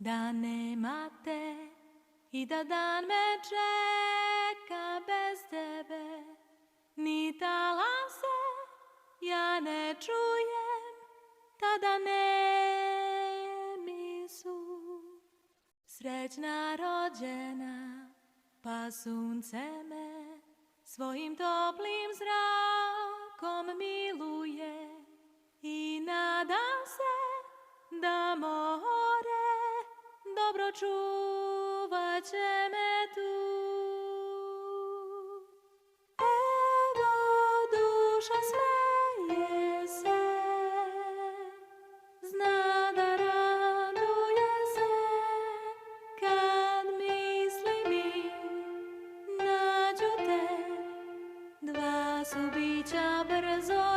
da nema te i da dan me čeka bez tebe. Ni talase ja ne čujem, tada nemi su. Srećna rođena, pa sunce me svojim toplim zrakom miluje i nadam se da more dobro čuvat će me tu. Evo duša smeje se, zna da raduje se, kad misli mi nađu te. Dva su bića brzo